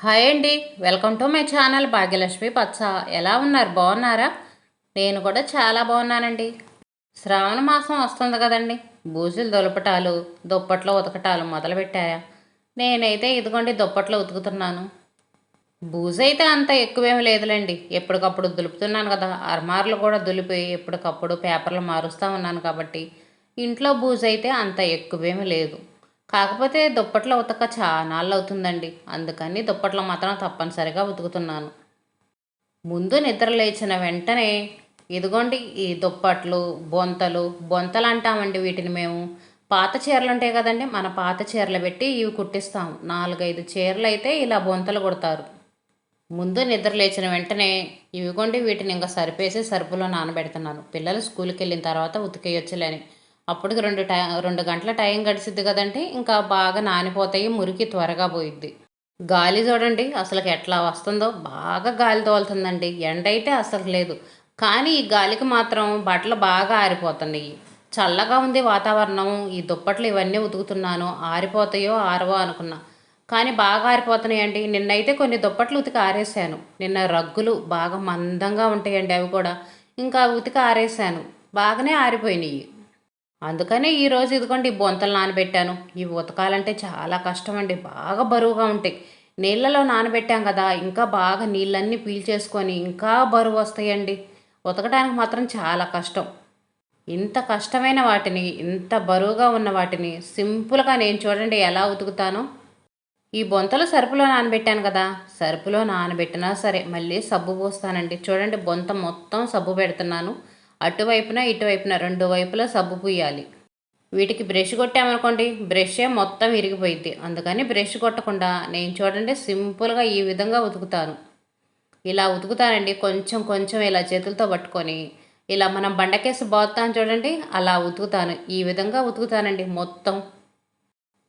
Hi అండి. Welcome to my channel Bhagyalakshmi పచ్చ. ఎలా ఉన్నారు? బాగున్నారా? నేను కూడా చాలా బాగున్నానండి. శ్రావణ మాసం వస్తుంది కదండి. బూజులు దులపటాలు, దుప్పట్లో ఉతకటాలు మొదలుపెట్టాయా? నేనైతే ఇదిగోండి దుప్పట్లో ఉతుకుతున్నాను. బూజైతే అంత ఎక్కువేమి లేదులేండి. ఎప్పటికప్పుడు దులుపుతున్నాను కదా. అర్మార్లు కూడా దులిపి ఎప్పటికప్పుడు పేపర్లు మారుస్తూ ఉన్నాను కాబట్టి ఇంట్లో బూజైతే అంత ఎక్కువేమీ లేదు. కాకపోతే దుప్పట్లో ఉతక చానాళ్ళు అవుతుందండి. అందుకని దుప్పట్లో మాత్రం తప్పనిసరిగా ఉతుకుతున్నాను. ముందు నిద్ర లేచిన వెంటనే ఇదిగోండి ఈ దుప్పట్లు, బొంతలు అంటామండి వీటిని మేము. పాత చీరలు ఉంటాయి కదండి, మన పాత చీరలు పెట్టి ఇవి కుట్టిస్తాం. 4-5 చీరలు అయితే ఇలా బొంతలు కుడతారు. ముందు నిద్ర లేచిన వెంటనే ఇవిగోండి వీటిని ఇంకా సరిపేసి సరుపులో నానబెడుతున్నాను. పిల్లలు స్కూల్కి వెళ్ళిన తర్వాత ఉతికేయొచ్చులేని. అప్పటికి 2 గంటల టైం గడిచిద్ది కదండి. ఇంకా బాగా నానిపోతాయి, మురికి త్వరగా పోయిద్ది. గాలి చూడండి అసలుకి ఎట్లా వస్తుందో, బాగా గాలి తోలుతుందండి. ఎండ అయితే అసలు లేదు. కానీ ఈ గాలికి మాత్రం బట్టలు బాగా ఆరిపోతున్నాయి. చల్లగా ఉంది వాతావరణం. ఈ దుప్పట్లు ఇవన్నీ ఉతుకుతున్నాను. ఆరిపోతాయో ఆరవో అనుకున్నా, కానీ బాగా ఆరిపోతున్నాయండి. నిన్నైతే కొన్ని దుప్పట్లు ఉతికి ఆరేసాను. నిన్న రగ్గులు బాగా మందంగా ఉంటాయండి, అవి కూడా ఇంకా ఉతికి ఆరేసాను. బాగానే ఆరిపోయినాయి. అందుకనే ఈరోజు ఇదిగోండి ఈ బొంతలు నానబెట్టాను. ఇవి ఉతకాలంటే చాలా కష్టం అండి, బాగా బరువుగా ఉంటాయి. నీళ్ళలో నానబెట్టాం కదా, ఇంకా బాగా నీళ్ళన్నీ పీల్చేసుకొని ఇంకా బరువు వస్తాయండి. ఉతకడానికి మాత్రం చాలా కష్టం. ఇంత కష్టమైన వాటిని, ఇంత బరువుగా ఉన్న వాటిని సింపుల్గా నేను చూడండి ఎలా ఉతుకుతానో. ఈ బొంతలు సరుపులో నానబెట్టాను కదా, సరుపులో నానబెట్టినా సరే మళ్ళీ సబ్బు పూస్తానండి. చూడండి బొంత మొత్తం సబ్బు పెడుతున్నాను. అటువైపున ఇటువైపున 2 వైపులా సబ్బు పూయాలి. వీటికి బ్రష్ కొట్టామనుకోండి, బ్రషే మొత్తం విరిగిపోయిద్ది. అందుకని బ్రష్ కొట్టకుండా నేను చూడండి సింపుల్గా ఈ విధంగా ఉతుకుతాను. ఇలా ఉతుకుతానండి. కొంచెం కొంచెం ఇలా చేతులతో పట్టుకొని ఇలా మనం బండకేసి బాదుతాం చూడండి, అలా ఉతుకుతాను. ఈ విధంగా ఉతుకుతానండి మొత్తం.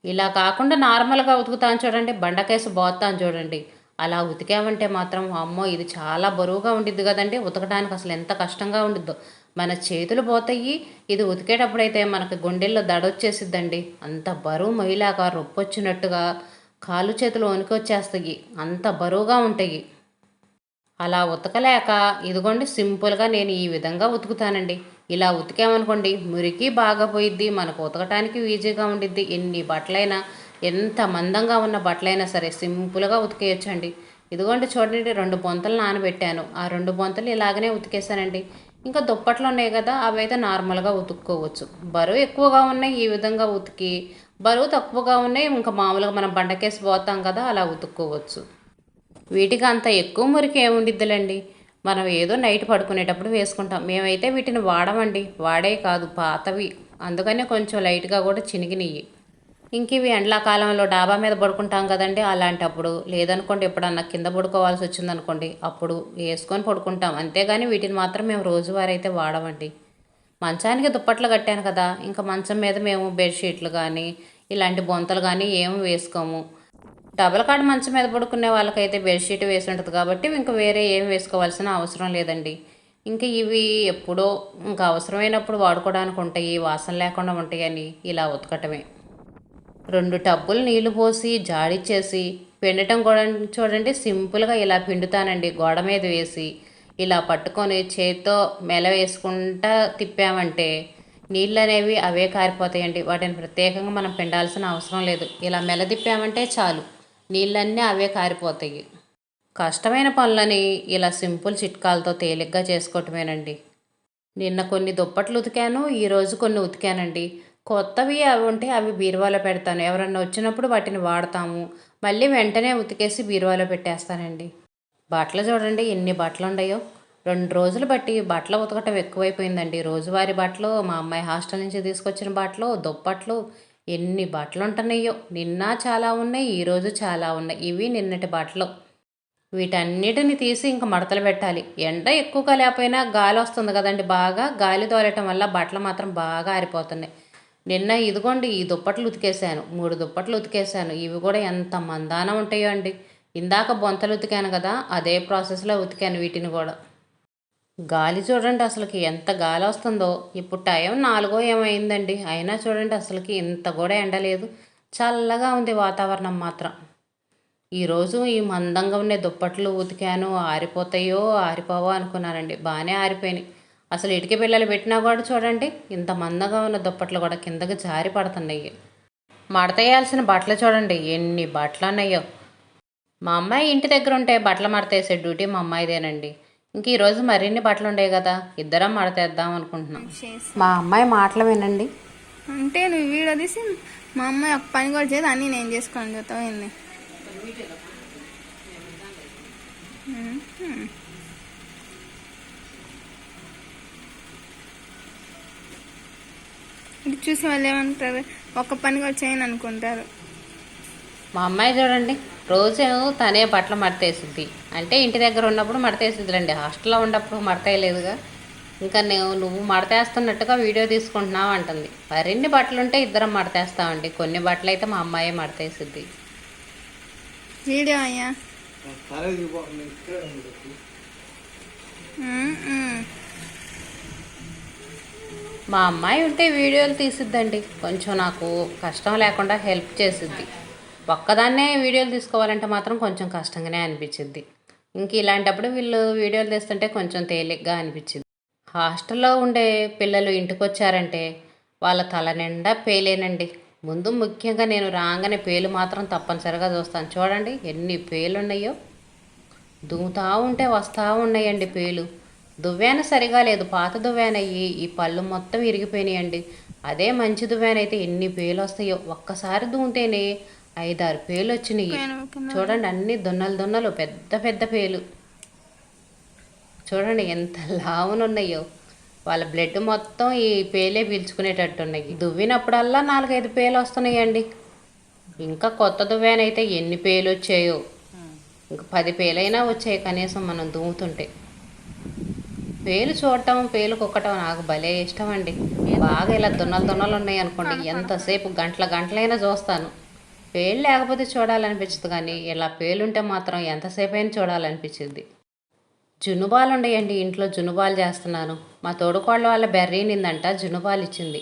ఇలా కాకుండా నార్మల్గా ఉతుకుతాను చూడండి, బండకేసి బాదుతాను చూడండి, అలా ఉతికామంటే మాత్రం అమ్మో ఇది చాలా బరువుగా ఉండిద్ది కదండి. ఉతకడానికి అసలు ఎంత కష్టంగా ఉండిద్దో. మన చేతులు పోతాయి. ఇది ఉతికేటప్పుడైతే మనకి గుండెల్లో దడొచ్చేసిద్దండి. అంత బరువు మొయ్యలాగా రొప్పొచ్చినట్టుగా కాళ్ళు చేతులు వణుకొచ్చేస్తాయి, అంత బరువుగా ఉంటాయి. అలా ఉతకలేక ఇదిగోండి సింపుల్గా నేను ఈ విధంగా ఉతుకుతానండి. ఇలా ఉతికామనుకోండి మురికి బాగా పోయిద్ది, మనకు ఉతకటానికి ఈజీగా ఉండిద్ది. ఎన్ని బట్టలైనా, ఎంత మందంగా ఉన్న బట్టలైనా సరే సింపుల్గా ఉతికేయచ్చండి. ఇదిగోండి చూడండి 2 బొంతలు నానబెట్టాను. ఆ 2 బొంతలు ఇలాగనే ఉతికేసానండి. ఇంకా దుప్పట్లు ఉన్నాయి కదా, అవైతే నార్మల్గా ఉతుక్కోవచ్చు. బరువు ఎక్కువగా ఉన్నాయి ఈ విధంగా ఉతికి, బరువు తక్కువగా ఉన్నాయి ఇంకా మామూలుగా మనం బండకేసి పోతాం కదా, అలా ఉతుక్కోవచ్చు. వీటికి అంత ఎక్కువ మురికి ఏముండిద్దిలేండి. మనం ఏదో నైట్ పడుకునేటప్పుడు వేసుకుంటాం. మేమైతే వీటిని వాడమండి. వాడే కాదు, పాతవి. అందుకనే కొంచెం లైట్గా కూడా చినిగినవి. ఇంక ఇవి ఎండాకాలంలో డాబా మీద పడుకుంటాం కదండి, అలాంటప్పుడు లేదనుకోండి ఎప్పుడన్నా కింద పడుకోవాల్సి వచ్చిందనుకోండి, అప్పుడు వేసుకొని పడుకుంటాం. అంతేగాని వీటిని మాత్రం మేము రోజువారీ అయితే వాడమండి. మంచానికి దుప్పట్లు కట్టాను కదా, ఇంకా మంచం మీద మేము బెడ్షీట్లు కానీ ఇలాంటి బొంతలు కానీ ఏమి వేసుకోము. డబల్ కాట్ మంచం మీద పడుకునే వాళ్ళకైతే బెడ్షీట్ వేసి ఉంటుంది కాబట్టి ఇంక వేరే ఏం వేసుకోవాల్సిన అవసరం లేదండి. ఇంకా ఇవి ఎప్పుడో ఇంకా అవసరమైనప్పుడు వాడుకోవడానికి ఉంటాయి, వాసన లేకుండా ఉంటాయని ఇలా ఉతకటమే. 2 టబ్బులు నీళ్లు పోసి జాడిచ్చేసి పిండటం కూడా చూడండి సింపుల్గా ఇలా పిండుతానండి. గోడ మీద వేసి ఇలా పట్టుకొని చేత్తో మెల వేసుకుంటా తిప్పామంటే నీళ్ళు అనేవి అవే కారిపోతాయండి. వాటిని ప్రత్యేకంగా మనం పిండాల్సిన అవసరం లేదు. ఇలా మెల తిప్పామంటే చాలు, నీళ్ళన్నీ అవే కారిపోతాయి. కష్టమైన పనులని ఇలా సింపుల్ చిట్కాలతో తేలిగ్గా చేసుకోవటమేనండి. నిన్న కొన్ని దుప్పట్లు ఉతికాను, ఈరోజు కొన్ని ఉతికానండి. కొత్తవి అవి ఉంటే అవి బీరువాలో పెడతాను. ఎవరన్నా వచ్చినప్పుడు వాటిని వాడతాము. మళ్ళీ వెంటనే ఉతికేసి బీరువాలో పెట్టేస్తానండి. బట్టలు చూడండి ఎన్ని బట్టలు ఉన్నాయో. 2 రోజులు బట్టి బట్టలు ఉతకటం ఎక్కువైపోయిందండి. రోజువారీ బట్టలు, మా అమ్మాయి హాస్టల్ నుంచి తీసుకొచ్చిన బట్టలు, దుప్పట్లు, ఎన్ని బట్టలు ఉంటున్నాయో. నిన్న చాలా ఉన్నాయి, ఈరోజు చాలా ఉన్నాయి. ఇవి నిన్నటి బట్టలు. వీటన్నిటిని తీసి ఇంక మడతలు పెట్టాలి. ఎండ ఎక్కువగా లేకపోయినా గాలి వస్తుంది కదండి, బాగా గాలి తోలటం వల్ల బట్టలు మాత్రం బాగా ఆరిపోతున్నాయి. నిన్న ఇదిగోండి ఈ దుప్పట్లు ఉతికేసాను. 3 దుప్పట్లు ఉతికేసాను. ఇవి కూడా ఎంత మందాన ఉంటాయో అండి. ఇందాక బొంతలు ఉతికాను కదా, అదే ప్రాసెస్లో ఉతికాను వీటిని కూడా. గాలి చూడండి అసలుకి ఎంత గాలి వస్తుందో. ఇప్పుడు టైం 4 ఏమైందండి, అయినా చూడండి అసలుకి ఇంత కూడా ఎండలేదు. చల్లగా ఉంది వాతావరణం మాత్రం. ఈరోజు ఈ మందంగా ఉండే దుప్పట్లు ఉతికాను, ఆరిపోతాయో ఆరిపోవో అనుకున్నానండి. బాగానే ఆరిపోయినాయి. అసలు ఇటుక పిల్లలు పెట్టినా కూడా చూడండి, ఇంత మందంగా ఉన్న దుప్పట్లు కూడా కిందకి జారి పడుతున్నాయి. మడతేయాల్సిన బట్టలు చూడండి ఎన్ని బట్టలు ఉన్నాయో. మా అమ్మాయి ఇంటి దగ్గర ఉంటే బట్టలు మడతేసే డ్యూటీ మా అమ్మాయిదేనండి. ఇంక ఈరోజు మరిన్ని బట్టలు ఉండేవి కదా, ఇద్దరం మడతేద్దాం అనుకుంటున్నాం. మా అమ్మాయి మాటలు వినండి. అంటే నువ్వు వీడియో తీసి మా అమ్మాయి ఒక పని కూడా చేయదు, అన్నీ నేను చేసుకోండి చెప్తామైంది. ఇది చూసి వాళ్ళు ఏమంటారు, ఒక్క పని కూడా చేయను అనుకుంటారు. మా అమ్మాయి చూడండి, రోజు తనే బట్టలు మడతేసిద్ది. అంటే ఇంటి దగ్గర ఉన్నప్పుడు మడతేసిద్దిలేండి, హాస్టల్లో ఉన్నప్పుడు మడతేయలేదుగా. ఇంకా నువ్వు మడతేస్తున్నట్టుగా వీడియో తీసుకుంటున్నావు అంటుంది. మరిన్ని బట్టలు ఉంటే ఇద్దరం మడతేస్తామండి. కొన్ని బట్టలు అయితే మా అమ్మాయే మడతేసిద్ది. వీడియో అయ్యా మా అమ్మాయి ఉంటే వీడియోలు తీసిద్దండి. కొంచెం నాకు కష్టం లేకుండా హెల్ప్ చేసిద్ది. ఒక్కదాన్నే వీడియోలు తీసుకోవాలంటే మాత్రం కొంచెం కష్టంగానే అనిపించిద్ది. ఇంక ఇలాంటప్పుడు వీళ్ళు వీడియోలు తీస్తుంటే కొంచెం తేలిగ్గా అనిపించింది. హాస్టల్లో ఉండే పిల్లలు ఇంటికి వచ్చారంటే వాళ్ళ తల నిండా పేలేనండి. ముందు ముఖ్యంగా నేను రాగానే పేలు మాత్రం తప్పనిసరిగా చూస్తాను. చూడండి ఎన్ని పేలు ఉన్నాయో, దువ్వుతా ఉంటే వస్తూ ఉన్నాయండి పేలు. దువ్వాన సరిగా లేదు, పాత దువ్వాన అయ్యి ఈ పళ్ళు మొత్తం ఇరిగిపోయినాయండి. అదే మంచి దువ్వాన అయితే ఎన్ని పేలు వస్తాయో. ఒక్కసారి దువ్వుతేనే 5-6 పేలు వచ్చినాయి. చూడండి అన్ని దున్నలు దున్నలు, పెద్ద పెద్ద పేలు. చూడండి ఎంత లావునున్నాయో. వాళ్ళ బ్లడ్ మొత్తం ఈ పేలే పీల్చుకునేటట్టున్నాయి. దువ్వినప్పుడల్లా 4-5 పేలు వస్తున్నాయండి. ఇంకా కొత్త దువ్వానైతే ఎన్ని పేలు వచ్చాయో, ఇంకా 10 పేలైనా వచ్చాయి కనీసం మనం దువ్వుతుంటే. పేలు చూడటం, పేలు కుక్కటం నాకు భలే ఇష్టం అండి. బాగా ఇలా దున్నలు దున్నలు ఉన్నాయి అనుకోండి, ఎంతసేపు గంటలైనా చూస్తాను. పేలు లేకపోతే చూడాలనిపించదు, కానీ ఇలా పేలుంటే మాత్రం ఎంతసేపు అయినా చూడాలనిపించింది. జునుబాలు ఉండయండి ఇంట్లో, జునుబాలు చేస్తున్నాను. మా తోడుకోళ్ళ వాళ్ళ బెర్రీ నిందంట, జునుబాలు ఇచ్చింది.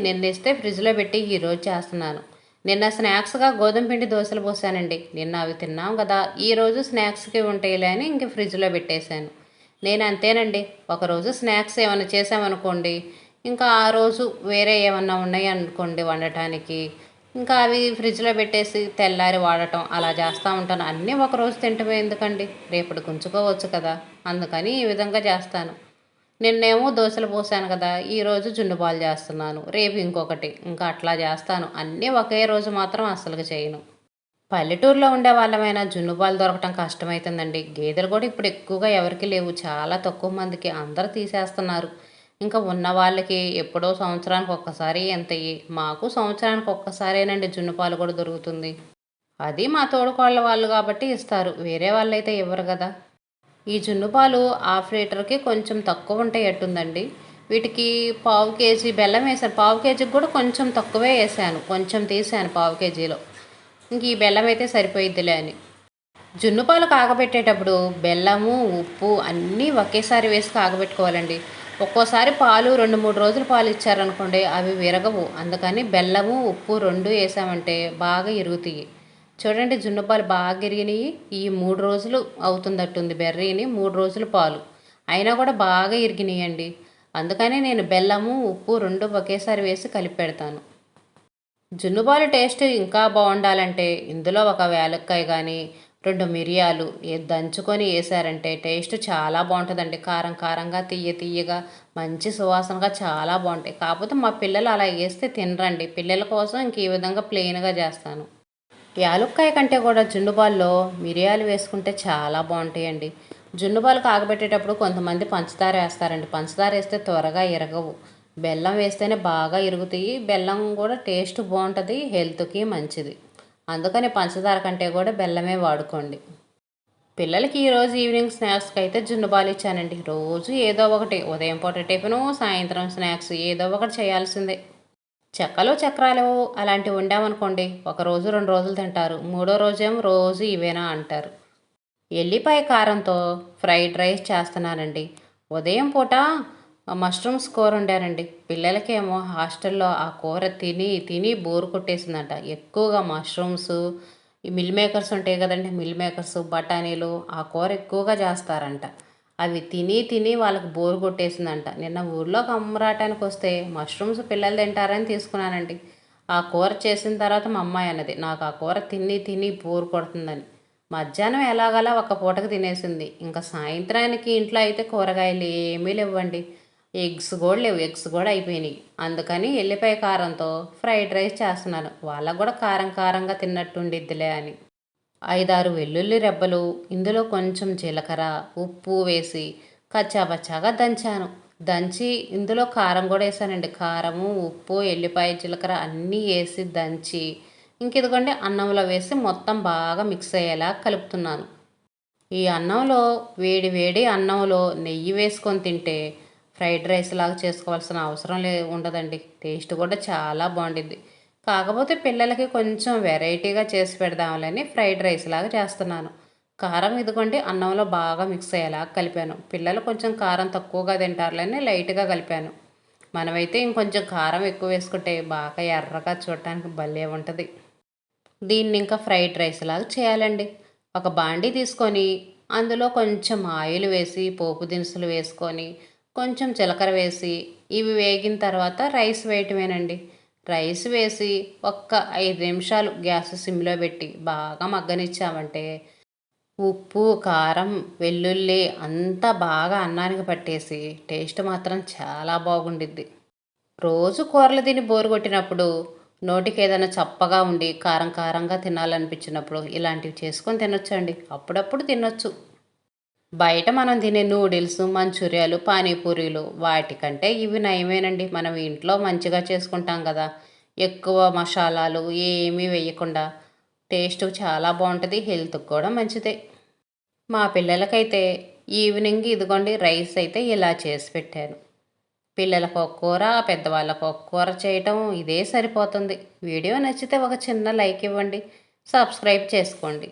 నిన్న ఇస్తే ఫ్రిడ్జ్లో పెట్టి ఈరోజు చేస్తున్నాను. నిన్న స్నాక్స్గా గోధుమ పిండి దోశలు పోసానండి. నిన్న అవి తిన్నాం కదా, ఈరోజు స్నాక్స్కి ఉంటాయిలే అని ఇంక ఫ్రిడ్జ్లో పెట్టేశాను. నేను అంతేనండి, ఒకరోజు స్నాక్స్ ఏమైనా చేసామనుకోండి, ఇంకా ఆ రోజు వేరే ఏమన్నా ఉన్నాయి అనుకోండి వండటానికి, ఇంకా అవి ఫ్రిడ్జ్లో పెట్టేసి తెల్లారి వాడటం అలా చేస్తూ ఉంటాను. అన్నీ ఒకరోజు తింటమే ఎందుకండి, రేపటి ఉంచుకోవచ్చు కదా, అందుకని ఈ విధంగా చేస్తాను. నిన్నేమో దోశలు పోసాను కదా, ఈరోజు జున్నుపాలు చేస్తున్నాను, రేపు ఇంకొకటి, ఇంకా అట్లా చేస్తాను. అన్నీ ఒకే రోజు మాత్రం అస్సలు చేయను. పల్లెటూరులో ఉండే వాళ్ళమైనా జున్నుపాలు దొరకటం కష్టమవుతుందండి. గేదెలు కూడా ఇప్పుడు ఎక్కువగా ఎవరికి లేవు, చాలా తక్కువ మందికి, అందరూ తీసేస్తున్నారు. ఇంకా ఉన్న వాళ్ళకి ఎప్పుడో సంవత్సరానికి ఒక్కసారి ఎంతయ్యి, మాకు సంవత్సరానికి ఒక్కసారేనండి జున్నుపాలు కూడా దొరుకుతుంది. అది మా తోడుకోళ్ళ వాళ్ళు కాబట్టి ఇస్తారు, వేరే వాళ్ళైతే ఇవ్వరు కదా. ఈ జున్నుపాలు హాఫ్ లీటర్కి కొంచెం తక్కువ ఉంటాయి ఎట్టుందండి. వీటికి 1/2 కేజీ బెల్లం వేసాను. 1/2 కేజీకి కూడా కొంచెం తక్కువే వేసాను, కొంచెం తీసాను 1/2 కేజీలో. ఇంక ఈ బెల్లం అయితే సరిపోయిద్దిలే అని. జున్నుపాలు కాగబెట్టేటప్పుడు బెల్లము, ఉప్పు అన్నీ ఒకేసారి వేసి కాగబెట్టుకోవాలండి. ఒక్కోసారి పాలు 2-3 రోజులు పాలు ఇచ్చారనుకోండి, అవి విరగవు. అందుకని బెల్లము, ఉప్పు 2 వేసామంటే బాగా ఇరుగుతాయి. చూడండి జున్నుపాలు బాగా ఇరిగినాయి. ఈ 3 రోజులు అవుతుందట్టుంది బెర్రీని, 3 రోజులు పాలు అయినా కూడా బాగా ఇరిగినాయండి. అందుకని నేను బెల్లము, ఉప్పు 2 ఒకేసారి వేసి కలిపి పెడతాను. జున్నుపాలు టేస్ట్ ఇంకా బాగుండాలంటే ఇందులో ఒక యాలక్కాయ కానీ, 2 మిరియాలు దంచుకొని వేసారంటే టేస్ట్ చాలా బాగుంటుందండి. కారం కారంగా, తీయగా, మంచి సువాసనగా చాలా బాగుంటాయి. కాకపోతే మా పిల్లలు అలా వేస్తే తినరండి. పిల్లల కోసం ఇంక ఈ విధంగా ప్లెయిన్గా చేస్తాను. యాలక్కాయ కంటే కూడా జున్నుపాల్లో మిరియాలు వేసుకుంటే చాలా బాగుంటాయండి. జున్నుపాలు కాగబెట్టేటప్పుడు కొంతమంది పంచదార వేస్తారండి. పంచదార వేస్తే త్వరగా ఇరగవు. బెల్లం వేస్తేనే బాగా ఇరుగుతాయి. బెల్లం కూడా టేస్ట్ బాగుంటుంది, హెల్త్కి మంచిది. అందుకని పంచదార కంటే కూడా బెల్లమే వాడుకోండి. పిల్లలకి ఈరోజు ఈవినింగ్ స్నాక్స్కి అయితే జున్నుపాలు ఇచ్చానండి. రోజు ఏదో ఒకటి, ఉదయం పూట టిఫిను, సాయంత్రం స్నాక్స్ ఏదో ఒకటి చేయాల్సిందే. చెక్కలు చక్రాలు అలాంటివి వండామనుకోండి, ఒకరోజు 2 రోజులు తింటారు, మూడో రోజేమో రోజు ఇవేనా అంటారు. ఎల్లిపాయ కారంతో ఫ్రైడ్ రైస్ చేస్తున్నానండి. ఉదయం పూట మష్రూమ్స్ కూర వండానండి. పిల్లలకేమో హాస్టల్లో ఆ కూర తిని తిని బోరు కొట్టేసిందంట. ఎక్కువగా మష్రూమ్స్ ఈ మిల్ మేకర్స్ ఉంటాయి కదండి, మిల్ మేకర్స్ బఠానీలు ఆ కూర ఎక్కువగా చేస్తారంట. అవి తిని తిని వాళ్ళకి బోరు కొట్టేసిందంట. నిన్న ఊర్లోకి అమ్మరాటానికి వస్తే మష్రూమ్స్ పిల్లలు తింటారని తీసుకున్నానండి. ఆ కూర చేసిన తర్వాత మా అమ్మాయి అన్నది నాకు ఆ కూర తిని తిని బోరు కొడుతుందని. మధ్యాహ్నం ఎలాగలా ఒక పూటకు తినేసింది. ఇంకా సాయంత్రానికి ఇంట్లో అయితే కూరగాయలు ఏమీ లేవండి. ఎగ్స్ కూడా లేవు, ఎగ్స్ కూడా అయిపోయినాయి. అందుకని ఎల్లిపాయ కారంతో ఫ్రైడ్ రైస్ చేస్తున్నాను. వాళ్ళకు కూడా కారం కారంగా తిన్నట్టు ఉండిద్దిలే అని. 5-6 వెల్లుల్లి రెబ్బలు, ఇందులో కొంచెం జీలకర్ర, ఉప్పు వేసి కచ్చాపచ్చాగా దంచాను. దంచి ఇందులో కారం కూడా వేసానండి. కారము, ఉప్పు, ఎల్లిపాయ, జీలకర్ర అన్నీ వేసి దంచి ఇంక ఇదిగోండి అన్నంలో వేసి మొత్తం బాగా మిక్స్ అయ్యేలా కలుపుతున్నాను. ఈ అన్నంలో వేడి వేడి అన్నంలో నెయ్యి వేసుకొని తింటే ఫ్రైడ్ రైస్ లాగా చేసుకోవాల్సిన అవసరం ఉండదండి. టేస్ట్ కూడా చాలా బాగుండిద్ది. కాకపోతే పిల్లలకి కొంచెం వెరైటీగా చేసి పెడదామని ఫ్రైడ్ రైస్ లాగా చేస్తున్నాను. కారం ఇదిగోండి అన్నంలో బాగా మిక్స్ అయ్యేలా కలిపాను. పిల్లలు కొంచెం కారం తక్కువగా తింటారులని లైట్గా కలిపాను. మనమైతే ఇంకొంచెం కారం ఎక్కువ వేసుకుంటే బాగా ఎర్రగా చూడటానికి భలే ఉంటుంది. దీన్ని ఇంకా ఫ్రైడ్ రైస్ లాగా చేయాలండి. ఒక బాండీ తీసుకొని అందులో కొంచెం ఆయిల్ వేసి పోపు దినుసులు వేసుకొని కొంచెం జీలకర్ర వేసి ఇవి వేగిన తర్వాత రైస్ వేయటమేనండి. రైస్ వేసి ఒక్క 5 నిమిషాలు గ్యాస్ సిమ్లో పెట్టి బాగా మగ్గనిచ్చామంటే ఉప్పు, కారం, వెల్లుల్లి అంతా బాగా అన్నానికి పట్టేసి టేస్ట్ మాత్రం చాలా బాగుండిద్ది. రోజు కూరలు తిని బోరు కొట్టినప్పుడు నోటికి ఏదైనా చప్పగా ఉండి కారం కారంగా తినాలనిపించినప్పుడు ఇలాంటివి చేసుకొని తినొచ్చండి. అప్పుడప్పుడు తినొచ్చు. బయట మనం తినే నూడిల్స్, మంచూరియాలు, పానీపూరీలు వాటికంటే ఇవి నయమేనండి. మనం ఇంట్లో మంచిగా చేసుకుంటాం కదా, ఎక్కువ మసాలాలు ఏమీ వేయకుండా. టేస్ట్ చాలా బాగుంటుంది, హెల్త్కి కూడా మంచిదే. మా పిల్లలకైతే ఈవినింగ్ ఇదిగోండి రైస్ అయితే ఇలా చేసి పెట్టాను. పిల్లలకు ఒక కూర, పెద్దవాళ్ళకు ఒక కూర చేయటం ఇదే సరిపోతుంది. వీడియో నచ్చితే ఒక చిన్న లైక్ ఇవ్వండి, సబ్స్క్రైబ్ చేసుకోండి.